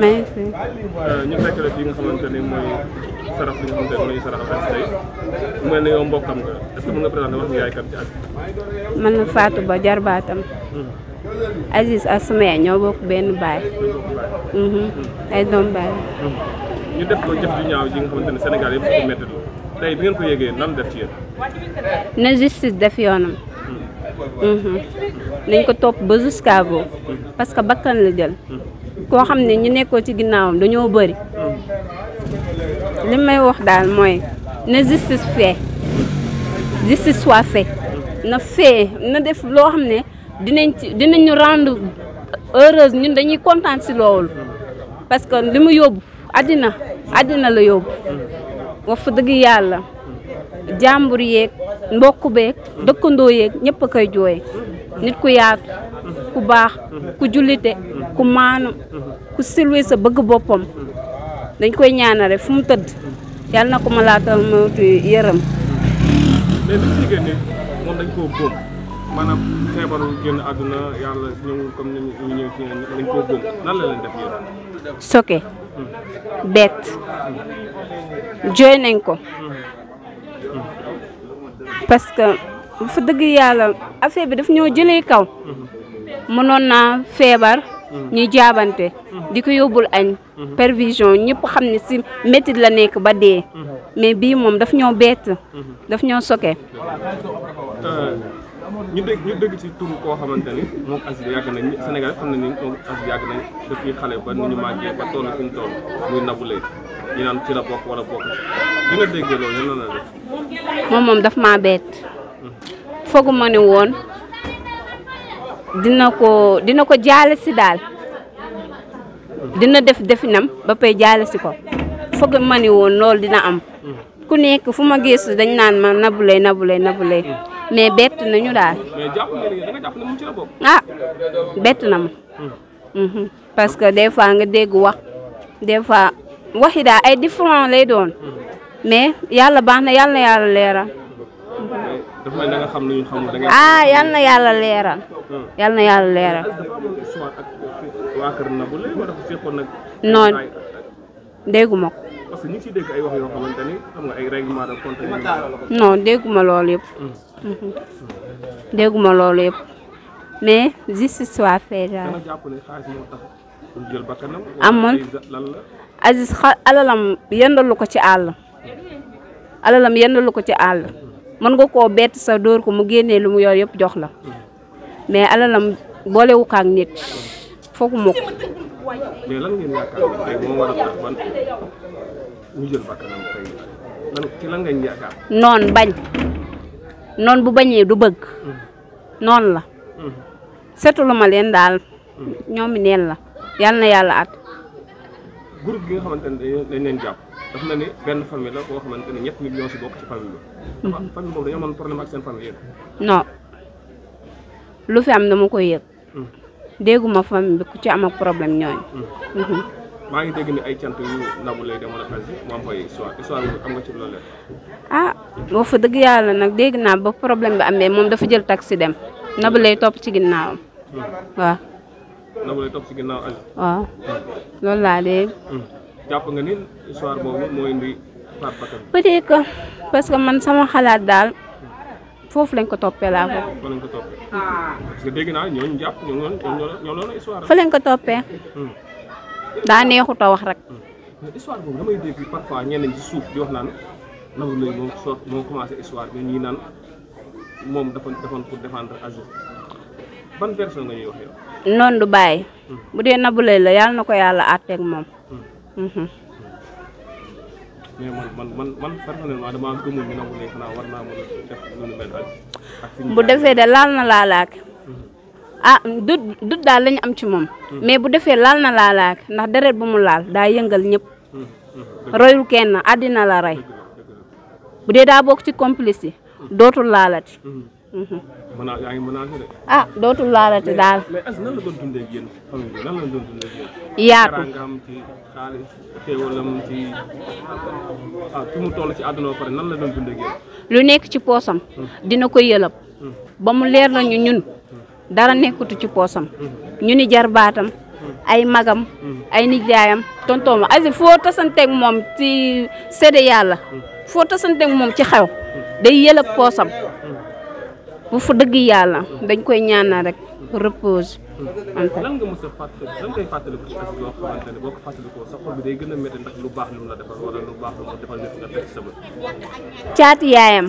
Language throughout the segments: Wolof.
maa ngi fi. ñu fekk la fi nga xamante ne mooy sarax bi nga xamante ne mooy sarax Aziz tey mu mel ne yow mbokkam nga est-ce que mën nga présenté wax yaay kat ci Aziz. man la Fatou Ba jarbaatam. Aziz ak sama yaay ñoo bokk benn baay. ay doom baay. ñu def ko jëf ju ñaaw ji nga xamante ne Sénégal yëpp ko métti tey bi ngeen ko yëgee nan def ci yéen. na justice def yoonam. nañ ko topp ba jusqu'à bout parce que bakkan la jël. koo xam ne ñu nekkoo ci ginnaawam dañoo bëri. li may wax daal mooy na justice fait justice soit fait na def loo xam ne dinañu rendre heureuse ñun dañuy kontaan si loolu parce que li mu yóbbu àddina la yóbbu wax fa dëgg yàlla jàmbur yeeg mbokk beeg dëkkandoo yeeg ñëpp a koy jooy nit ku yaatu ku baax ku jullite ku maanu ku silwe sa bëgg boppam dañ koy ñaanale fu mu tëdd yàlla na ko malaatal mawti yërëm. mais li ci génne moom dañ koo góom maanaam feebaru génn àdduna yàlla ñëwul comme ni ñu ñëw ci dañ koo góom nan la leen def yéen. soke bett jooy nañ ko parce que fa dëgg yàlla affaire bi daf ñoo jëlee kaw mënoon naa feebar ñuy jaabante di ko yóbbul añ pervision ñëpp xam ne si métit la nekk ba dee mais bii moom daf ñoo bett daf ñoo soke. ñu dégg ci tur koo xamante ni moom Aziz yàgg nañ Sénégal xam nañ ni moom Aziz yàgg nañ depuis xale ba nu ñu màggee ba toll fi mu toll muy Nabou Leye ñu naan ci la bokk wala bokk bi nga déggee loolu lan la def. moom daf maa bett foogu ma ne woon dina ko jaale si daal dina def definam ba pay jaale si ko foogu ma ne woon loolu dina am ku nekk fu ma gëstu dañ naan ma Nabou Leye mais bett nañu daal. mais jàpp nga da nga jàpp ne moom ci la bokk. ah bett na ma. parce que des fois nga dégg wax des fois waxi daal ay différent lay doon mais yàlla baax na yàlla na yàlla leeral. dafa mel da nga xam lu ñu xamul da nga. yàlla na yàlla leeral. yàlla na yàlla leeral. waa kër Nabou Leye wala dafa fekkoon nag. noonu dégguma ko. parce que ñu ngi ciy dégg ay wax yoo xamante ni xam nga ay règlement de compte. non dégguma loolu yëpp. dégguma loolu yëpp mais justice soit fait daal. danga jàpp ne xaalis moo tax ñu jël bakkanam. amul lan la. Aziz alalam yendalu ko ci àll. mën nga koo bett sa dóor ko mu génnee lu mu yor yëpp jox la mais alalam boolewu ko ak nit foogu ma ko. mais lan ngeen yaakaar ne tey moo war a tax ban ñu jël bakkanam tey ci lan ngeen yaakaar. noon bu bañee du bëgg. noonu la. seetlu ma leen daal. ñoom neen la yàlla na yàlla at. groupe gi nga xamante ne dañ leen jàpp dafa mel ni benn famille la boo xamante ne 7 millions si bokk ci famille bi. famille boobu dañoo amoon problème ak seen famille yéen. non lu fi am dama koy yëg. dégguma famille bi ku ci am ak problème ñooñu. maa ngi dégg ni ay cant yu Nabou Leye demoon ak Aziz mu am koy histoire am nga ci loolu boo fa dëgg yàlla nag dégg naa ba problème bi amee moom dafa jël taxi dem Nabou Leye topp ci ginnaawam. waaw. Nabou Leye topp ci ginnaaw Aziz. waaw loolu laa dégg. jàpp nga ni histoire boobu moo indi faat bakkan. peut-être que parce que man sama xalaat daal foofu lañ ko toppee laa ko. fa lañ ko toppee. parce que dégg naa ñooñu jàpp ñoo doon histoire. fa lañ ko toppee. daa neexut a wax rek. histoire boobu damay dégg parfois ñenn ñi ci suuf di wax naan Nabou Leye moo commencé histoire bi ñii naan moom defoon pour défendre Aziz ban version nga ñuy wax yow. noonu du bàyyi. bu dee Nabou Leye la yàlla na ko yàlla àtteeg moom. mais man personnellement damaa gëmul ni Nabou Leye xanaa war naa mën a def lu nu mel ak bu defee de laal na laalaake. dut daal lañu am ci moom. mais bu defee laal na laalaake ndax deret bu mu laal daa yëngal ñëpp. royul kenn àddina la rey. bu dee daa bokk ci complice yi dootul laalati. yaa ngi menacé de. dootul laalati daal. mais Aziz nan la doon dundee ak yéen famille bi nan la doon dundee ak yéen. yaatu nga am ci xaalis xéewalam ci fi mu toll ci àdduna ba pare nan la doon dundee ak yéen. lu nekk ci poosam dina ko yëlëb ba mu leer nañu ñun dara nekkutu ci poosam ñu ni jarbaatam ay magam ay nijaayam tonton Aziz foo tasanteeg moom ci sédde yàlla foo tasanteeg moom ci xew day yëlëb poosam bu fa dëgg yàlla dañ koy ñaanal rek repose. lan nga mos a fàttali lan ngay fàttaliku ci Aziz loo xamante ne boo ko fàttalikoo sa xol bi day gën a métti ndax lu baax lu mu la defal wala lu baax lu mu defal nit nga teg sa bët. caati yaayam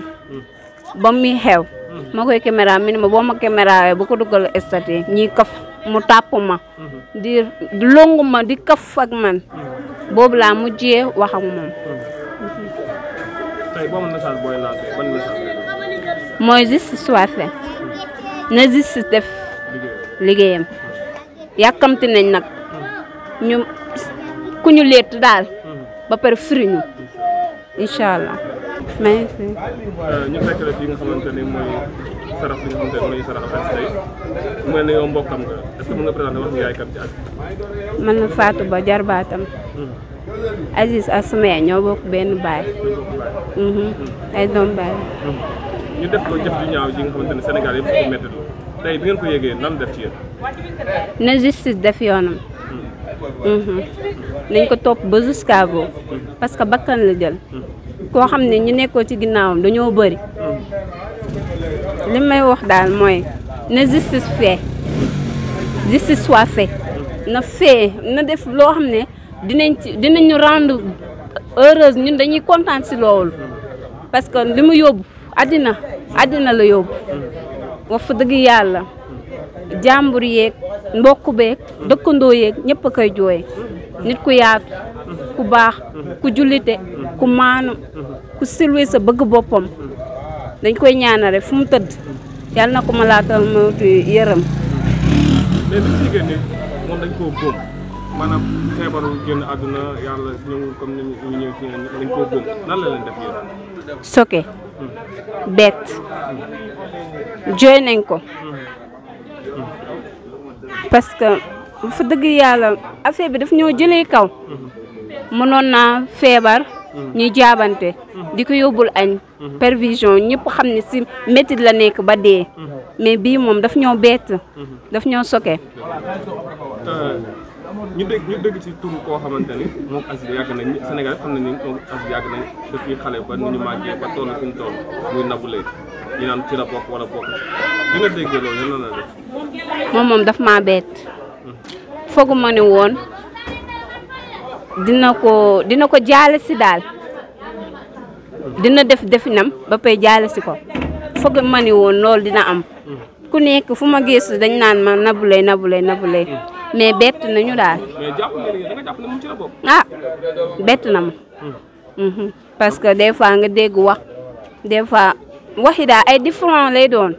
ba muy xew ma koy caméra mi ne ma boo ma caméra bu ko dugal statut ñii kaf mu tàpp ma di longu ma di kaf ak man boobu laa mujjee wax ak moom. tey boo ma message booy lancé ban message mooy justice soit fait na justice def liggéeyam yàkkamti nañ nag ñu ku ñu leet daal ba pare firi ñu incha allah. ñu fekk la fii nga xamante ne mooy sarax bi nga xamante ne mooy sarax Aziz tey mu mel ne yow mbokkam nga est-ce que mën nga présenté wax nga yaay kan ci Aziz. man na Fatou Ba jarbaatam Aziz ak sama yaay ñoo bokk benn baay. ay doom baay. ñu def ko jëf ju ñaaw ji nga xamante ne Sénégal yëpp ko métti tey bi ngeen ko yëgee nan def ci yéen. na justice def yoonam. nañ ko topp ba jusqu'à bout parce que bakkan la jël. koo xam ne ñu nekkoo ci ginnaawam dañoo bëri. li may wax daal mooy na justice fait justice soit fait na def loo xam ne dinañu rendre heureuse ñun dañuy kontaan si loolu parce que li mu yóbbu àddina la yóbbu wax fa dëgg yàlla jàmbur yeeg mbokk beeg dëkkandoo yeeg ñëpp a koy jooy nit ku yaatu ku baax ku jullite ku maanu ku silwe sa bëgg boppam dañ koy ñaanal rek fu mu tëdd yàlla na ko malaatal mawtu yërëm. mais bi ñu jigéen ñi moom dañ koo góom maanaam feebaru génn àdduna yàlla ñëwul comme ni ñu ñëw ci dañ koo góom nan la leen def yéen. soke bett jooy nañ ko parce que fa dëgg yàlla affaire bi daf ñoo jëlee kaw mënoon naa feebar ñuy jaabante di ko yóbbul añ pervision ñëpp xam ne si métit la nekk ba dee mais bii moom daf ñoo bett daf ñoo soke. ñu dégg ci turu koo xamante ni moom Aziz yàgg nañ Sénégal xam nañ ni moom Aziz yàgg nañ depuis xale ba nu ñu màggee ba toll fi mu toll muy Nabou Leye ñu naan ci la bokk wala bokk bi nga déggee loolu lan la def. moom daf maa bett foogu ma ne woon dina ko jaale si daal dina def definam ba pay jaale si ko foogu ma ne woon loolu dina am ku nekk fu ma gëstu dañ naan ma Nabou Leye mais bett nañu daal. mais da nga jàpp ne moom ci la bokk. ah bett na ma. parce que des fois nga dégg wax des fois waxi daal ay différent lay doon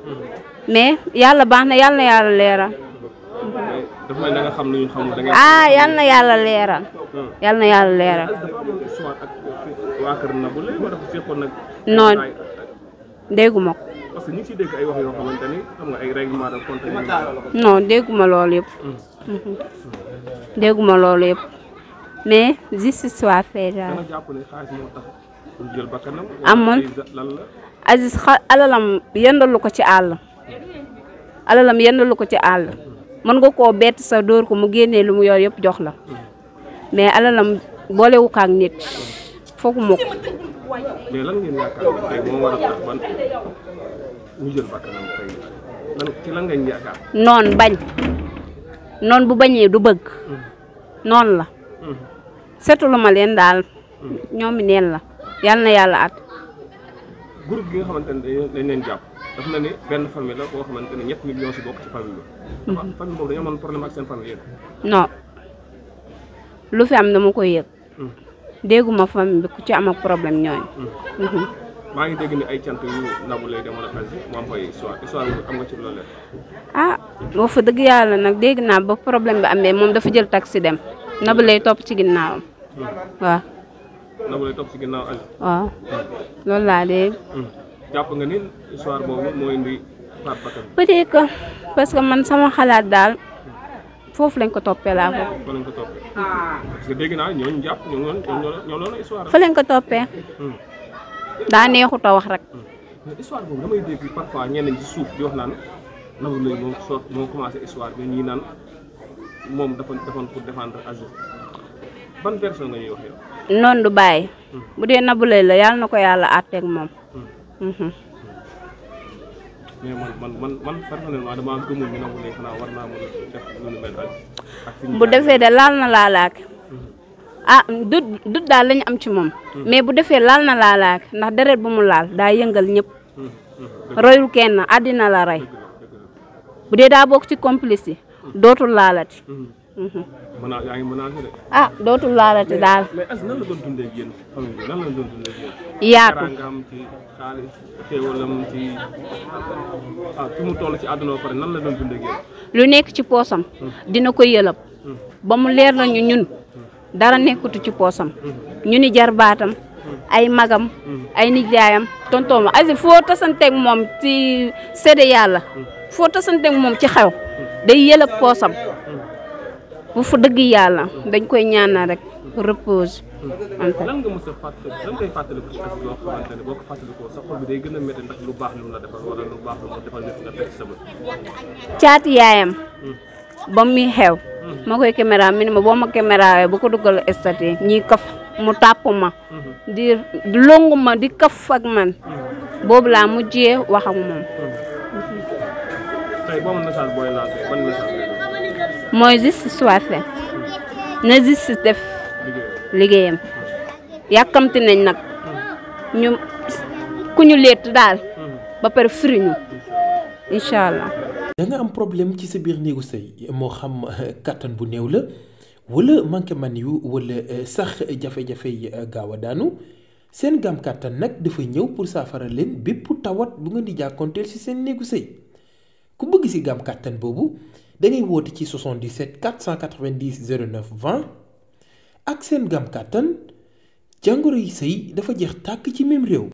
mais yàlla baax na yàlla na yàlla leeral. dafa mel ne nga xam lu ñu xamul da ngay. yàlla na yàlla leeral. yàlla na yàlla leeral. dafa am histoire ak waa kër Nabou Leye wala dafa fekkoon nag. non dégguma ko. parce que ñu ngi ciy dégg ay wax yoo xamante ni xam nga ay règlement de compte. non dégguma loolu yëpp. dégguma loolu yëpp mais justice soit fait daal. danga jàpp ne xaalis moo tax ñu jël bakkanam. amul lan la. Aziz alalam yendalu ko ci àll. alalam yendalu ko ci àll. mën nga koo bett sa dóor ko mu génnee lu mu yor yëpp jox la mais alalam boolewu ko ak nit foogu ma ko. mais lan ngeen yaakaar ne tey moo war a tax ban ñu jël bakkanam tey lan ngeen yaakaar. noon bu bañee du bëgg noonu la setulu ma leen daal ñoomi neen la yàlla na yàlla at. groupe gi nga xamante ne dañ leen jàpp dafa mel ni benn famille la boo xamante ne 7 millions si bokk ci famille bi. famille boobu dañoo amoon problème ak seen famille yéen. non lu fi am dama koy yëg dégguma famille bi ku ci am ak problème ñooñu. maa ngi dégg ni ay cant yu Nabou Leye demoon ak Aziz mu am ay histoire bi am nga ci loolu boo fa dëgg yàlla nag dégg naa ba problème bi amee moom dafa jël taxi dem Nabou Leye topp ci ginnaawam waaw. Nabou Leye topp ci ginnaaw Aziz. waaw loolu laa dégg. jàpp nga ni histoire boobu moo indi faat bakkan. peut-être que parce que man sama xalaat daal foofu lañ ko toppee laa ko. fa lañ ko toppee. parce que dégg naa ñooñu jàpp ñoo doon histoire. fa lañ ko toppee. daa neexut a wax rek. mais histoire boobu damay dégg parfois ñenn ñi ci suuf di wax naan Nabou Leye moo commencé histoire bi ñii naan moom dafa defoon pour défendre Aziz ban version nga ñuy wax yow. noonu du bàyyi. bu dee Nabou Leye la yàlla na ko yàlla àtteeg moom. mais man personnellement damaa gëmul ñu Nabou Leye xanaa war naa mën a def lu nu mel ak bu defee de laal na laalaak du daal lañu am ci moom. mais bu defee laal na laalaak ndax deret bu mu laal daa yëngal ñëpp. royul kenn àddina la rey. bu dee daa bokk ci complice yi dootul laalati. yaa ngi menacé de. dootul laalati daal. mais Aziz nan la doon dundee ak yéen famille bi nan la doon dundee ak yéen. yaatu nga am ci xaalis xéewalam ci fi mu toll ci àdduna ba pare nan la doon dundee ak yéen. lu nekk ci poosam dina ko yëlëb ba mu leer nañu ñun dara nekkutu ci poosam ñu ni jarbaatam ay magam ay nijaayam tontooma Aziz foo tasanteeg moom ci sédde yàlla foo tasanteeg moom ci xew day yëlëb poosam bu fa dëgg yàlla dañ koy ñaanal rek repose. lan nga mos a fàttali lan ngay fàttaliku ci Aziz loo xamante ne boo ko fàttalikoo sa xol bi day gën a métti ndax lu baax lu mu la defal wala lu baax lu mu defal nit nga teg ci sa bët. caati yaayam ba muy xew ma koy caméra mi ne ma boo ma caméra bu ko dugal statut ñii kaf mu tàpp ma di longu ma di kaf ak man boobu laa mujjee wax ak moom. tey boo ma message booy lancé ban message lay doon. mooy justice soit fait na justice def liggéeyam yàkkamti nañ nag ñu ku ñu leet daal ba pare firi ñu incha allah. da nga am problème ci sa biir néegu sëy moo xam kattan bu néew la wala manqué man yu wala sax jafe-jafe yi gaaw a daanu seen gaam kattan nag dafa ñëw pour saafara leen bépp tawat bu nga di jàkkoonteel ci seen néegu sëy ku bëgg ci gaam kattan boobu da ngay woote ci 77 490 09 20 ak seen gaam kattan jàngoro yi sëy dafa jeex tàkk ci même réew.